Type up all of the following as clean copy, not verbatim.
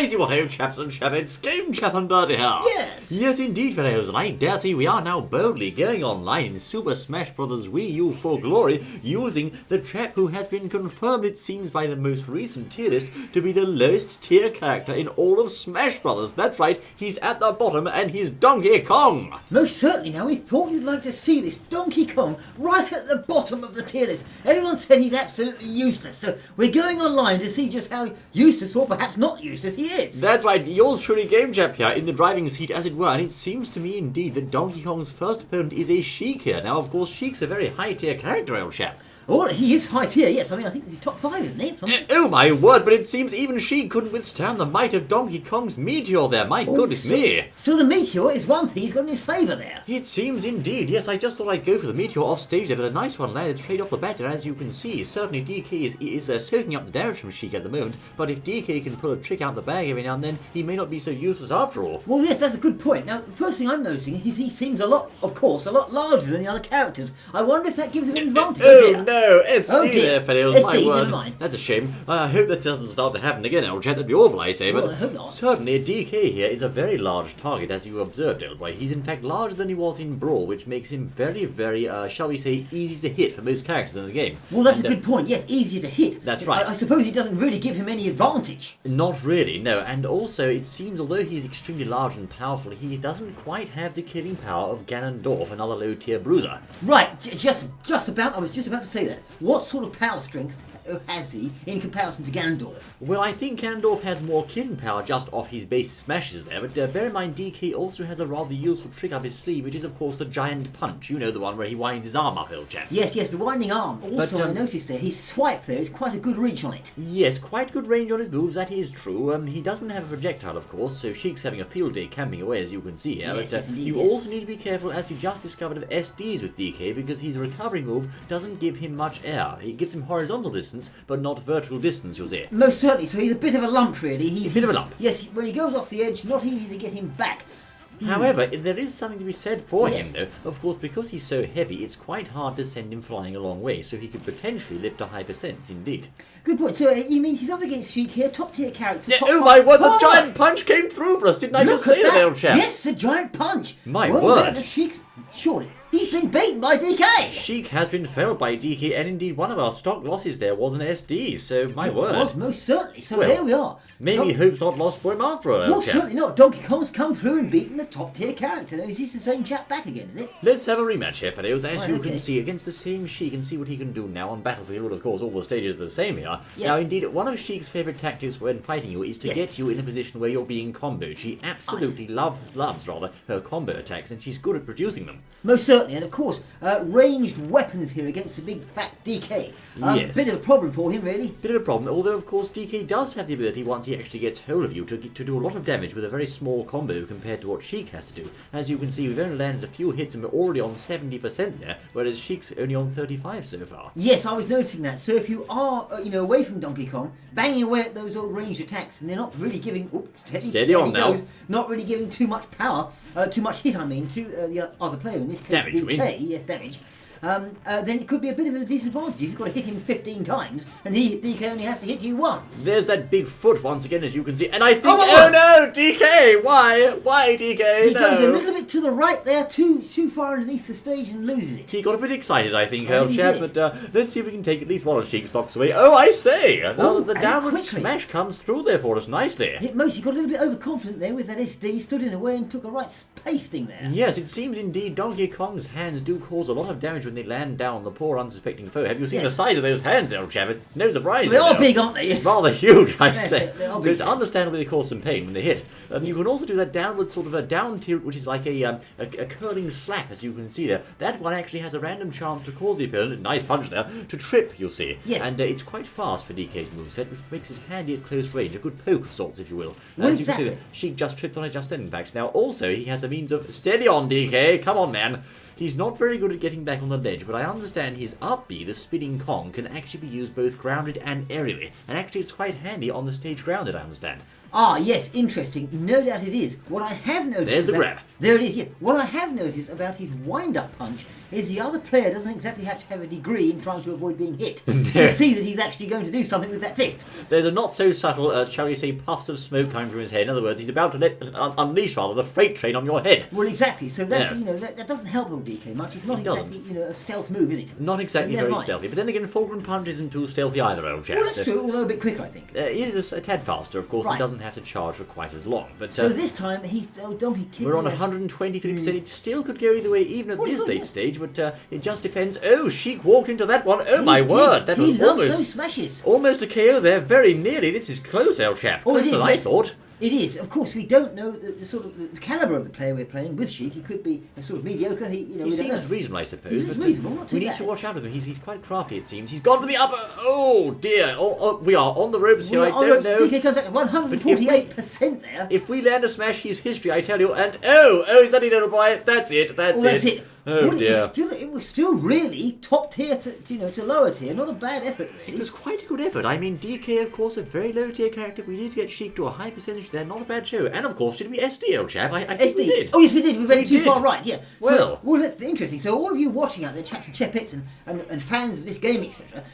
I see what I chaps and chappets, Game Chap and Birdie here. Yes. Yes, indeed, fellows, and I dare say we are now boldly going online in Super Smash Bros. Wii U for glory, using the chap who has been confirmed, it seems, by the most recent tier list to be the lowest tier character in all of Smash Bros. That's right, he's at the bottom, and he's Donkey Kong. Most certainly. Now, we thought you'd like to see this Donkey Kong right at the bottom of the tier list. Everyone said he's absolutely useless, so we're going online to see just how useless, or perhaps not useless, he is. That's right, yours truly, Game Chap here, in the driving seat as it were, and it seems to me indeed that Donkey Kong's first opponent is a Sheik here. Now, of course, Sheik's a very high tier character, old chap. Oh, he is high tier, yes. I mean, I think he's top 5, isn't he? Oh my word, but it seems even she couldn't withstand the might of Donkey Kong's meteor there, my goodness me. So the meteor is one thing he's got in his favour there. It seems indeed, yes, I just thought I'd go for the meteor off stage there, but a nice one landed straight off the bat, and as you can see, certainly DK is soaking up the damage from Sheik at the moment, but if DK can pull a trick out the bag every now and then, he may not be so useless after all. Well, yes, that's a good point. Now, the first thing I'm noticing is he seems a lot larger than the other characters. I wonder if that gives him an advantage. Oh no, SD there, fellows, SD, my never word. mind. That's a shame. I hope that doesn't start to happen again, old chap. That'd be awful, I say. Well, but I hope not. certainly, DK here is a very large target, as you observed, old boy. He's in fact larger than he was in Brawl, which makes him very, very, shall we say, easy to hit for most characters in the game. Well, that's a good point. Yes, easier to hit. That's right. I suppose it doesn't really give him any advantage. Not really, no. And also, it seems, although he's extremely large and powerful, he doesn't quite have the killing power of Ganondorf, another low-tier bruiser. Right, just about. I was just about to say that. What sort of power strength has he in comparison to Ganondorf? Well, I think Ganondorf has more killing power just off his base smashes there, but bear in mind DK also has a rather useful trick up his sleeve, which is of course the giant punch. You know, the one where he winds his arm up, old chap. Yes, the winding arm. Also, But, I noticed there, his swipe there is quite a good reach on it. Yes, quite good range on his moves, that is true. He doesn't have a projectile, of course, so Sheik's having a field day camping away, as you can see here. Yes, but yes, indeed, you yes. also need to be careful, as we just discovered, of SDs with DK, because his recovery move doesn't give him much air. It gives him horizontal distance, but not vertical distance, you'll see. Most certainly. So he's a bit of a lump, really. He's a bit of a lump. Yes, when he goes off the edge, not easy to get him back. However, there is something to be said for Yes. him, though. Of course, because he's so heavy, it's quite hard to send him flying a long way, so he could potentially lift a high percents, indeed. Good point. So you mean he's up against Sheik here, top tier character. Yeah, top oh my word, the Oh, giant punch came through for us, didn't I Look just say at that, old chap? Yes, the giant punch. My well, word. The Sheik's surely he's been beaten by DK. Sheik has been felled by DK, and indeed one of our stock losses there was an SD, so my word. It was most certainly. So Well, there we are. Maybe hope's not lost for him after all, Well, old chap. certainly not. Donkey Kong's come through and beaten the top tier character. Now, is this the same chap back again, is it? Let's have a rematch here, fellows, as Right, you okay. can see, against the same Sheik, and see what he can do now on Battlefield. Well, of course, all the stages are the same here. Yes. Now, indeed, one of Sheik's favourite tactics when fighting you is to Yes. get you in a position where you're being comboed. She absolutely loves her combo attacks, and she's good at producing them. Most certainly, and of course, ranged weapons here against the big fat DK. Yes. Bit of a problem for him, really. Bit of a problem, although of course DK does have the ability, once he actually gets hold of you, to do a lot of damage with a very small combo compared to what Sheik has to do. As you can see, we've only landed a few hits and we're already on 70% there, whereas Sheik's only on 35 so far. Yes, I was noticing that. So if you are, away from Donkey Kong, banging away at those old ranged attacks, and they're not really giving, Steady on now. Not really giving too much power, too much hit, to the other player. In this case, Damage, you DK. mean? Yes, damage. Then it could be a bit of a disadvantage if you've got to hit him 15 times, and DK only has to hit you once. There's that big foot once again, as you can see, and I think, Oh, oh no, DK, why DK, He goes a no. little bit to the right there, too far underneath the stage, and loses it. He got a bit excited, I think, I old think he chap, did. but let's see if we can take at least one of Sheik's stocks away. Oh, I say! Now Oh, the and downward quickly. smash comes through there for us nicely. Hit most, he got a little bit overconfident there with that SD, stood in the way and took a right pasting there. Yes, it seems indeed Donkey Kong's hands do cause a lot of damage when they land down on the poor unsuspecting foe. Have you seen the Yes. size of those hands, old chap? It's no surprise. They are know. big, aren't they? Rather huge, I Yes, say. they are So big. it's understandable they cause some pain when they hit. You can also do that downward sort of a down tilt, which is like a curling slap, as you can see there. That one actually has a random chance to cause the opponent, nice punch there, to trip, you'll see. Yes. And it's quite fast for DK's moveset, which makes it handy at close range, a good poke of sorts, if you will. Well, As you can see, exactly. she just tripped on it just then, in fact. Now, also, he has a means of steady on, DK, come on, man. He's not very good at getting back on the ledge, but I understand his up B, the spinning Kong, can actually be used both grounded and aerially. And actually it's quite handy on the stage grounded, I understand. Ah, yes, interesting. No doubt it is. What I have noticed... There's the grab. There it is, yes. What I have noticed about his wind-up punch is the other player doesn't exactly have to have a degree in trying to avoid being hit to see that he's actually going to do something with that fist. There's a not so subtle, shall we say, puffs of smoke coming from his head. In other words, he's about to unleash rather the freight train on your head. Well, exactly. So that's that doesn't help old DK much. It's not exactly a stealth move, is it? Not exactly very stealthy. But then again, Fulcrum Punch isn't too stealthy either, old chap. Well, that's true. Although a bit quicker, I think. It is a tad faster, of course. Right. He doesn't have to charge for quite as long. But so this time he's Donkey King. We're on 123%. It still could go either way, even at this late stage. But it just depends. Oh, Sheik walked into that one. Oh my word! That was almost a KO there. Very nearly. This is close, old chap. Closer than I thought. It is. Of course, we don't know the sort of the calibre of the player we're playing with Sheik. He could be a sort of mediocre. He seems reasonable, I suppose. He's reasonable, not too bad. We need to watch out with him. He's quite crafty, it seems. He's gone for the upper. Oh dear! We are on the ropes here. I don't know. DK comes at 148% there. If we land a smash, he's history, I tell you. And is that little boy? That's it. That's it. Oh dear! It was still really top tier to lower tier. Not a bad effort, really. It was quite a good effort. I mean, DK, of course, a very low tier character. We did get Sheik to a high percentage there. Not a bad show. And of course, did we SD, old chap? I think we did. Oh yes, we did. We went too far right. Yeah. Well, that's interesting. So all of you watching out there, Chaps and Chepets and fans of this game, etc.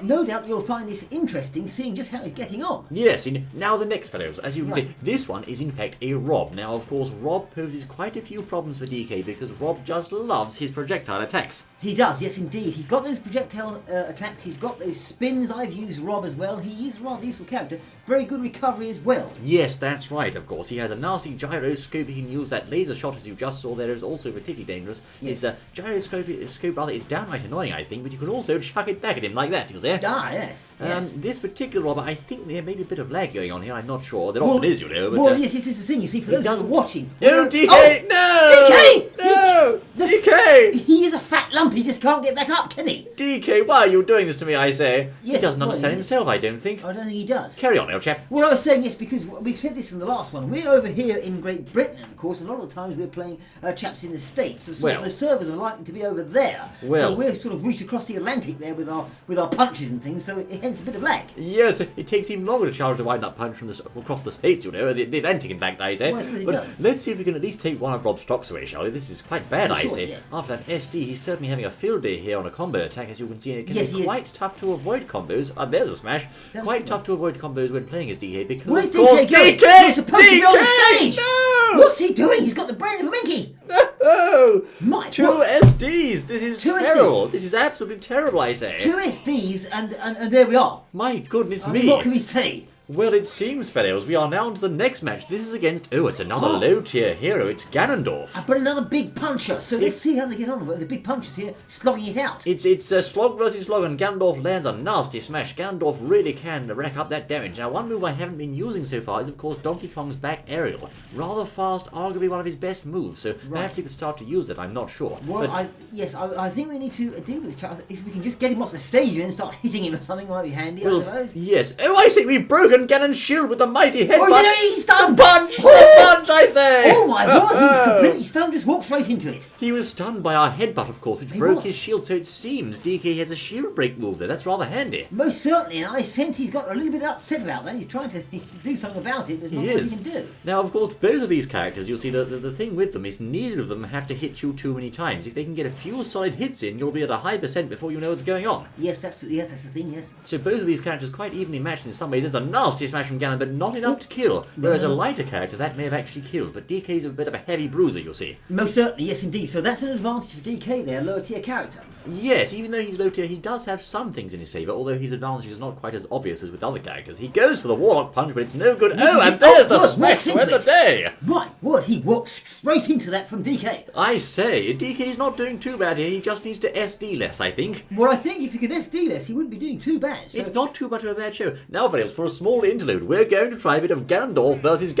No doubt you'll find this interesting, seeing just how he's getting on. Yes. Now the next fellows, as you can see, this one is in fact a Rob. Now, of course, Rob poses quite a few problems for DK because Rob just loves his projectile attacks. He does, yes indeed. He's got those projectile attacks, he's got those spins. I've used Rob as well. He is a rather useful character. Very good recovery as well. Yes, that's right, of course. He has a nasty gyroscope. He can use that laser shot as you just saw there. Is also particularly dangerous. Yes. His gyroscope rather is downright annoying, I think, but you can also chuck it back at him like that, you see. Yes. This particular Rob, I think there may be a bit of lag going on here. I'm not sure. There often is, you know. But, well, yes, this is the thing, you see, for those who are watching. No, DK! No! DK! No! DK! He is a fat lump, he just can't get back up, can he? DK, why are you doing this to me, I say? Yes, he doesn't understand himself, I don't think. I don't think he does. Carry on, old chap. Well, I was saying yes, because we've said this in the last one. We're over here in Great Britain, of course, and a lot of the times we're playing Chaps in the States. So the servers are likely to be over there. So we're sort of reach across the Atlantic there with our punches and things, so hence a bit of lag. Yes, it takes even longer to charge the wind-up punch from across the States, you know, the Atlantic, in fact, I say. But let's see if we can at least take one of Rob's stocks away, shall we? This is quite bad, I say. Yes. After that SD, he's certainly having a field day here on a combo attack, as you can see. And it can be quite tough to avoid combos. There's a smash. Quite tough to avoid combos when playing as DK because where's of course DK? He's supposed to be on the stage. No! What's he doing? He's got the brain of a minky. No! Two what? SDs. This is terrible. This is absolutely terrible, I say. 2 SDs and there we are. My goodness I me. mean, what can we say? Well, it seems, fellows, we are now on to the next match. This is against, it's another low-tier hero. It's Ganondorf. But another big puncher. So let's see how they get on. The big punchers here slogging it out. It's slog versus slog, and Ganondorf lands a nasty smash. Ganondorf really can rack up that damage. Now, one move I haven't been using so far is, of course, Donkey Kong's back aerial. Rather fast, arguably one of his best moves. So perhaps he could start to use it. I'm not sure. Well, I think we need to deal with this. If we can just get him off the stage and start hitting him or something, might be handy. I suppose. Yes. Oh, I see. We've broken Ganon's shield with a mighty headbutt. Oh, he's stunned! The punch! The punch, I say! Oh my word, he was completely stunned, just walked straight into it. He was stunned by our headbutt, of course, which broke his shield, so it seems DK has a shield break move there. That's rather handy. Most certainly, and I sense he's got a little bit upset about that. He's trying to do something about it, but not what he can do. Now, of course, both of these characters, you'll see the thing with them is neither of them have to hit you too many times. If they can get a few solid hits in, you'll be at a high percent before you know what's going on. Yes, that's the thing, yes. So both of these characters quite evenly matched in some ways. There's a nasty smash from Ganon, but not enough to kill, whereas a lighter character that may have actually killed, but DK's a bit of a heavy bruiser, you'll see. Most certainly, yes indeed. So that's an advantage for DK there, lower tier character. Yes, even though he's low tier, he does have some things in his favour, although his advantage is not quite as obvious as with other characters. He goes for the Warlock Punch, but it's no good. And there's the smash to end the day! My word, he walked straight into that from DK. I say, DK's not doing too bad here, he just needs to SD less, I think. Well, I think if he could SD less, he wouldn't be doing too bad. So. It's not too much of a bad show. Now, fellas, for a small interlude, we're going to try a bit of Ganondorf versus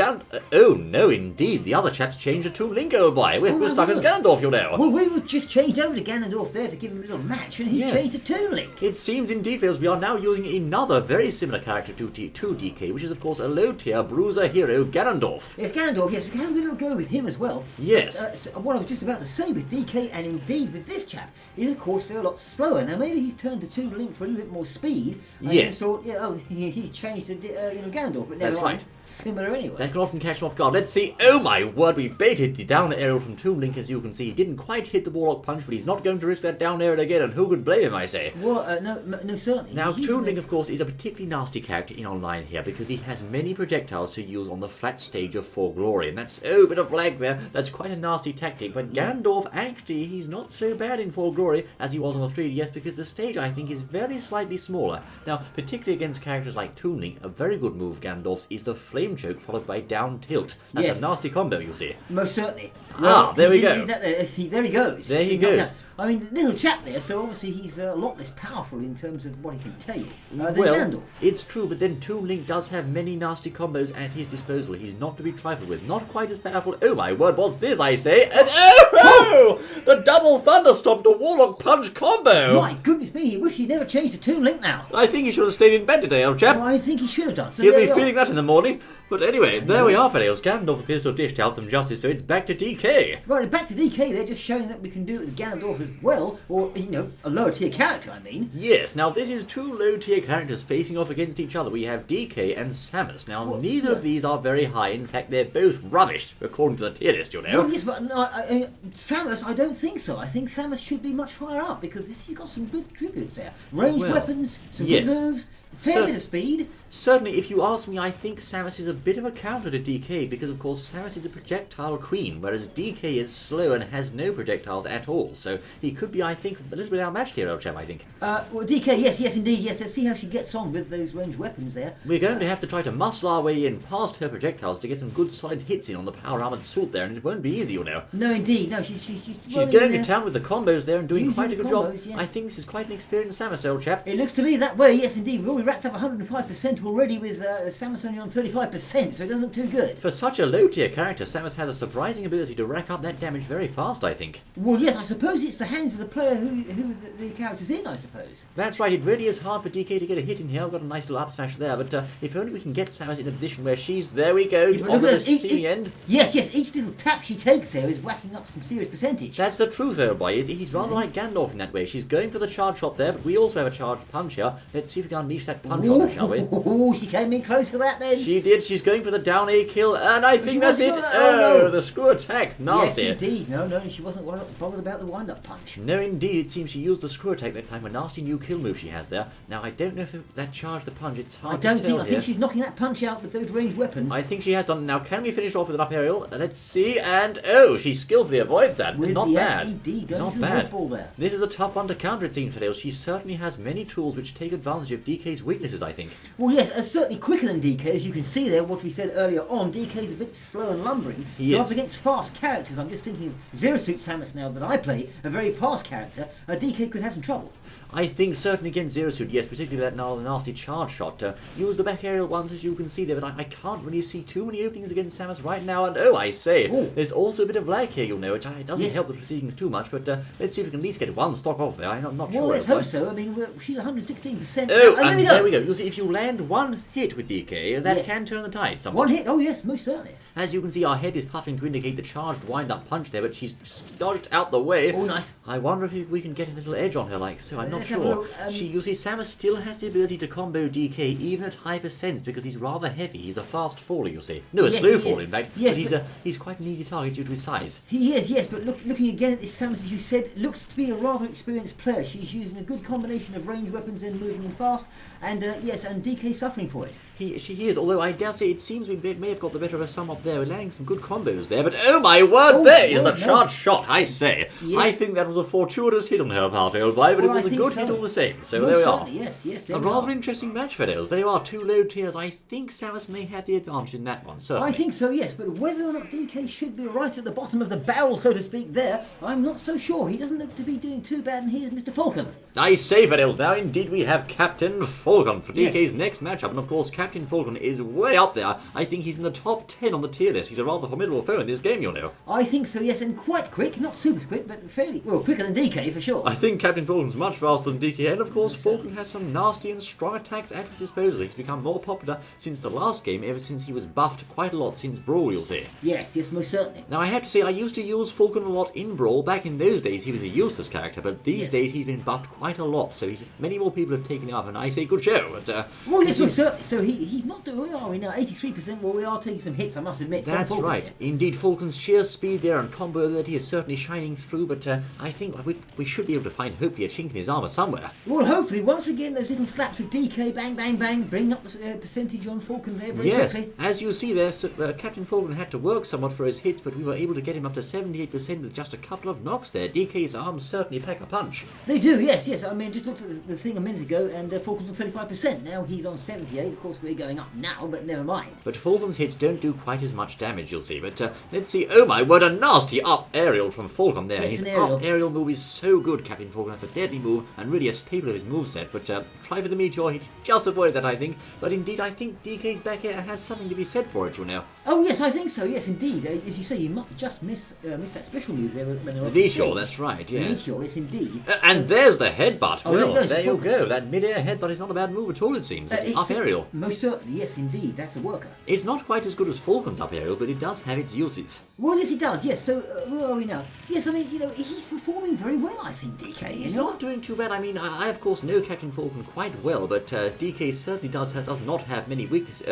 oh, no, indeed. The other chaps changed to Toon Link, old boy. We're stuck as Ganondorf, you know. Well, we were just changed over to Ganondorf there to give him a little match, and he's changed to Toon Link. It seems indeed, fellas, we are now using another very similar character to DK, which is, of course, a low-tier bruiser hero, Ganondorf. Yes, Ganondorf, yes. We can have a little go with him as well. well. Yes. What I was just about to say with DK and indeed with this chap is, of course, they're a lot slower. Now, maybe he's turned to Toon Link for a little bit more speed. And yes. thought, he's changed to Gandalf, but never That's mind. right. Similar anyway. That can often catch him off guard. Let's see. Oh my word, we baited the down aerial from Toon Link, as you can see. He didn't quite hit the Warlock punch, but he's not going to risk that down aerial again, and who could blame him, I say? Well, no, certainly. Now, Toon Link, of course, is a particularly nasty character in online here, because he has many projectiles to use on the flat stage of For Glory, and that's, bit of lag there. That's quite a nasty tactic, but Gandalf, actually, he's not so bad in For Glory as he was on the 3DS, because the stage, I think, is very slightly smaller. Now, particularly against characters like Toon Link, a very good move of Gandalf's is the Flame Choke, followed by down tilt. That's a nasty combo, you see. Most certainly. Well, there we go. There he goes. There he goes. I mean, little chap there, so obviously he's a lot less powerful in terms of what he can take than well, Gandalf. It's true, but then Toon Link does have many nasty combos at his disposal. He's not to be trifled with. Not quite as powerful. Oh my word, what's this, I say? And the double thunderstorm to Warlock punch combo! My goodness me, he wish he'd never changed to Toon Link now. I think he should have stayed in bed today, old chap. Well, I think he should have done. So he'll be feeling that in the morning. But anyway, there we are, fellows. Gandalf appears to have dished out some justice, so it's back to DK. Right, back to DK. They're just showing that we can do it with Gandalf as well, or, a lower tier character, I mean. Yes, now this is two low tier characters facing off against each other. We have DK and Samus. Now, neither of these are very high. In fact, they're both rubbish, according to the tier list, you know. Well, yes, but Samus, I don't think so. I think Samus should be much higher up, because he's got some good tributes there. Ranged weapons, some good moves, fair bit of speed. Certainly, if you ask me, I think Samus is a bit of a counter to DK, because of course Samus is a projectile queen, whereas DK is slow and has no projectiles at all, so he could be, I think, a little bit outmatched here, old chap, I think. Well, DK, yes, indeed, yes. Let's see how she gets on with those ranged weapons there. We're going to have to try to muscle our way in past her projectiles to get some good solid hits in on the power armoured sword there, and it won't be easy, you know. No, indeed, no, she's going to town with the combos there and doing quite a good job. Yes. I think this is quite an experienced Samus, old chap. It looks to me that way, yes, indeed. We've already racked up 105% already with Samus only on 35%, so it doesn't look too good. For such a low-tier character, Samus has a surprising ability to rack up that damage very fast, I think. Well, yes, I suppose it's the hands of the player who the character's in, I suppose. That's right, it really is hard for DK to get a hit in here. I've got a nice little up smash there, but if only we can get Samus in a position where she's... There we go, on the receiving end. Yes, each little tap she takes there is whacking up some serious percentage. That's the truth, old boy. He's rather like Gandalf in that way. She's going for the charge shot there, but we also have a charged punch here. Let's see if we can unleash that punch on her, shall we? Oh, she came in close for that then. She did. She's going for the down A kill, and I think that's it. Oh, the screw attack. Nasty. Yes, indeed. No, she wasn't bothered about the wind-up punch. No, indeed. It seems she used the screw attack that time. A nasty new kill move she has there. Now, I don't know if that charged the punch. It's hard to tell. I think she's knocking that punch out with those ranged weapons. I think she has done. Now, can we finish off with an up aerial? Let's see. And, oh, she skillfully avoids that. Not bad. Indeed. Not bad. There. This is a tough one to counter, it seems, for Dale. She certainly has many tools which take advantage of DK's weaknesses, I think. Well, yes, certainly quicker than DK. As you can see there, what we said earlier on, DK's a bit slow and lumbering. He is. Up against fast characters, I'm just thinking of Zero Suit Samus now that I play, a very fast character, DK could have some trouble. I think certainly against Zero Suit, yes, particularly that nasty charge shot. Use the back aerial ones as you can see there, but I can't really see too many openings against Samus right now. And oh, I say, there's also a bit of lag here, you'll know, which doesn't help the proceedings too much, but let's see if we can at least get one stock off there. I'm not sure. Well, let's hope so. I mean, she's 116%. Oh, and there we go. You'll see, if you land one hit with DK, that can turn the tide somewhat. One hit? Oh, yes, most certainly. As you can see, our head is puffing to indicate the charged wind-up punch there, but she's dodged out the way. Oh, nice. I wonder if we can get a little edge on her like so. I'm not sure. You see, Samus still has the ability to combo DK even at high percents because he's rather heavy. He's a fast faller, you see. No, a slow faller, in fact. Yes, but he's quite an easy target due to his size. He is, yes, but looking again at this Samus, as you said, looks to be a rather experienced player. She's using a good combination of ranged weapons and moving in fast, and yes, and DK suffering for it. She is, although I dare say it seems we may have got the better of her somewhat there. We're landing some good combos there, but oh my word, there is the charged shot, I say. Yes. I think that was a fortuitous hit on her part, old boy, but it was a good hit all the same. So there we are. Yes, a rather interesting match for those. They are two low tiers. I think Samus may have the advantage in that one, certainly. I think so, yes, but whether or not DK should be right at the bottom of the barrel, so to speak, there, I'm not so sure. He doesn't look to be doing too bad, and here's Mr. Falcon. I say, Fidels, now indeed we have Captain Falcon for DK's next matchup, and of course Captain Captain Falcon is way up there. I think he's in the top 10 on the tier list. He's a rather formidable foe in this game, you'll know. I think so, yes, and quite quick. Not super quick, but fairly, well, quicker than DK for sure. I think Captain Falcon's much faster than DK, and of course, Falcon has some nasty and strong attacks at his disposal. He's become more popular since the last game, ever since he was buffed quite a lot since Brawl, you'll see. Yes, most certainly. Now, I have to say, I used to use Falcon a lot in Brawl. Back in those days, he was a useless character, but these days he's been buffed quite a lot, so many more people have taken him up, and I say good show. But, well, yes, most certainly. So he's not doing, where are we now? 83%, well, we are taking some hits, I must admit. That's right. Here. Indeed, Falcon's sheer speed there and combo ability is certainly shining through, but I think we should be able to find, hopefully, a chink in his armour somewhere. Well, hopefully, once again, those little slaps of DK, bang, bang, bang, bring up the percentage on Falcon there very quickly. As you see there, Captain Falcon had to work somewhat for his hits, but we were able to get him up to 78% with just a couple of knocks there. DK's arms certainly pack a punch. They do, yes. I mean, just looked at the thing a minute ago, and Falcon's on 35%. Now he's on 78. Of course, we're going up now, but never mind. But Falcon's hits don't do quite as much damage, you'll see. But let's see. Oh my word, a nasty up aerial from Falcon there. Yes, his up aerial move is so good, Captain Falcon. That's a deadly move and really a staple of his moveset. But try for the meteor. He just avoided that, I think. But indeed, I think DK's back here has something to be said for it, you know. Oh, yes, I think so. Yes, indeed. As you say, you might just miss that special move there. The meteor, that's right, yes. The meteor, yes, indeed. And there's the headbutt. Oh, well, there you go. That mid-air headbutt is not a bad move at all, it seems. Up aerial. Most certainly, yes, indeed. That's a worker. It's not quite as good as Falcon's up aerial, but it does have its uses. Well, yes, it does, yes. So, where are we now? Yes, I mean, you know, he's performing very well, I think, DK. He's not doing too bad. I mean, I of course know Captain Falcon quite well, but DK certainly does not have many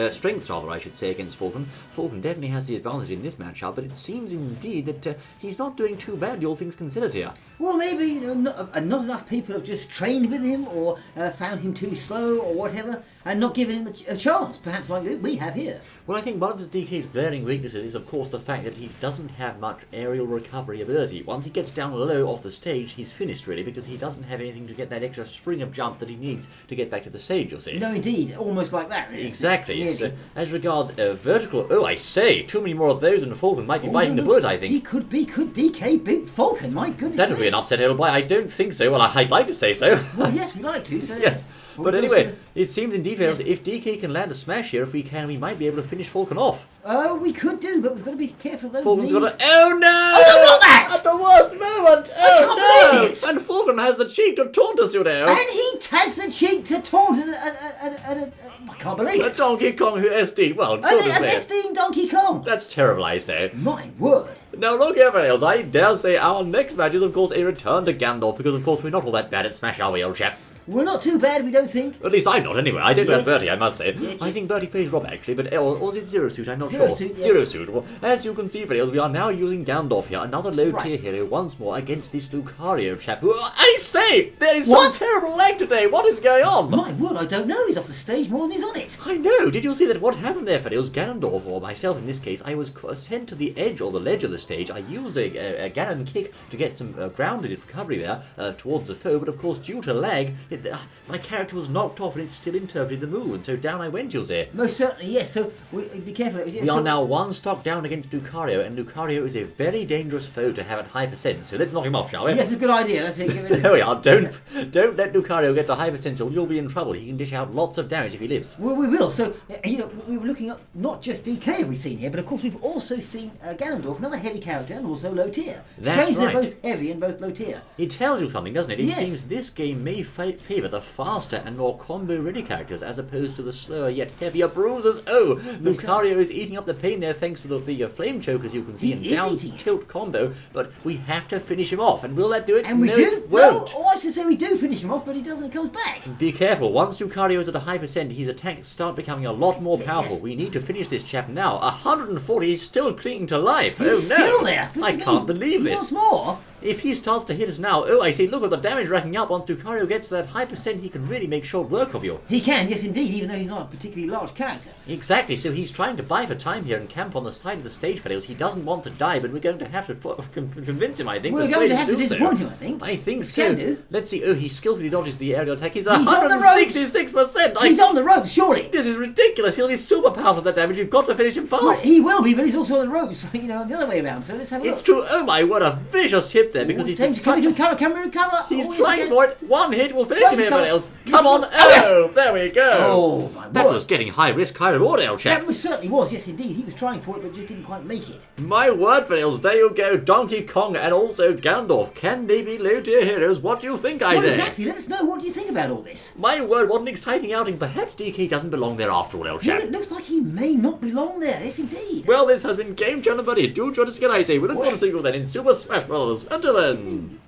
strengths, rather, I should say, against Falcon. Falcon definitely has the advantage in this matchup, but it seems indeed that he's not doing too bad, all things considered here. Well, maybe, you know, not enough people have just trained with him or found him too slow or whatever and not given him a chance, perhaps like we have here. Well, I think one of DK's glaring weaknesses is, of course, the fact that he doesn't have much aerial recovery ability. Once he gets down low off the stage, he's finished, really, because he doesn't have anything to get that extra spring of jump that he needs to get back to the stage, you'll see. No, indeed. Almost like that, really. Exactly. So, as regards vertical... Oh, I say, too many more of those and Falcon might be biting the bullet, I think. He could DK beat Falcon, my goodness. That would be an upset, Elboy. I don't think so. Well, I'd like to say so. Well, yes, we'd like to. So yes. But anyway, it seems indeed, if DK can land a smash here, if we can, we might be able to finish Falcon off. Oh, we could do, but we've got to be careful of those Falcon's knees. got to... Oh, no! Oh, not that! At the worst moment! I can't believe it! And Falcon has the cheek to taunt us, you know. And he has the cheek to taunt I can't believe it. A Donkey Kong who SD. Well, goodness an SD Donkey Kong. That's terrible, I say. My word. Now, look here, else. I dare say our next match is, of course, a return to Gandalf, because, of course, we're not all that bad at Smash, are we, old chap? We're not too bad, we don't think. At least I'm not, anyway. I don't know Bertie, I must say. Yes, I think Bertie plays Rob, actually, but or is it Zero Suit? I'm not Zero sure. Suit, yes. Zero Suit. Well, as you can see, Friends, we are now using Gandalf here, another low-tier hero, once more against this Lucario chap, who, I say, there is some terrible lag today. What is going on? My word, I don't know. He's off the stage more than he's on it. I know. Did you see that? What happened there, Friends? Gandalf, or myself in this case, I was sent to the edge or the ledge of the stage. I used a Ganon kick to get some grounded recovery there towards the foe, but of course, due to lag, my character was knocked off and it still interpreted the move, and so down I went, you'll say. Most certainly, yes, so be careful. We are now one stock down against Lucario, and Lucario is a very dangerous foe to have at high percent, so let's knock him off, shall we? Yes, it's a good idea. Let's get rid of There we are. Don't let Lucario get to high percent, or you'll be in trouble. He can dish out lots of damage if he lives. Well, we will. So, you know, we were looking at not just DK have we seen here, but of course we've also seen Ganondorf, another heavy character, and also low tier. That's right. They're both heavy and both low tier. It tells you something, doesn't it? It Yes. seems this game may favour the faster and more combo-ready characters as opposed to the slower yet heavier bruisers. Oh, Lucario is eating up the pain there thanks to the flame choke, as you can see, and down tilt combo, but we have to finish him off, and will that do it? And we no, do? It won't. No, I was going to say we do finish him off, but he doesn't, it comes back. Be careful. Once Lucario is at a high percent, his attacks start becoming a lot more powerful. Yes. We need to finish this chap now. 140, he's still clinging to life. He's oh no! still there. I can't believe He this. wants more. If he starts to hit us now, oh, I see, look at the damage racking up. Once Lucario gets to that high percent, he can really make short work of you. He can, yes indeed, even though he's not a particularly large character. Exactly, so he's trying to buy for time here and camp on the side of the stage, fellows. He doesn't want to die, but we're going to have to convince him, I think. We're going to have to do disappoint him, I think. I think We so. can do. Let's see. Oh, he skillfully dodges the aerial attack. He's on the 166%. He's on the ropes, surely. This is ridiculous. He'll be super powerful with that damage. You've got to finish him fast. Well, he will be, but he's also on the ropes, you know, the other way around, so let's have a look. It's true. Oh my, what a vicious hit get there because he's Can we recover? Can we recover? He's trying for it. One hit will finish him, everybody else. Come on. There we go. Oh, my word. That was getting high risk, high reward, El Chap. That certainly was, yes, indeed. He was trying for it, but just didn't quite make it. My word, Vanils. There you go. Donkey Kong and also Gandalf. Can they be low-tier heroes? What do you think, Isaac? Well, exactly. Let us know. What do you think about all this? My word, what an exciting outing. Perhaps DK doesn't belong there after all, El Chap. Well, it looks like he may not belong there. Yes, indeed. Well, this has been Game Channel Buddy. Do join us again, I say. We'll look for the sequel then in Super Smash Bros. Until then.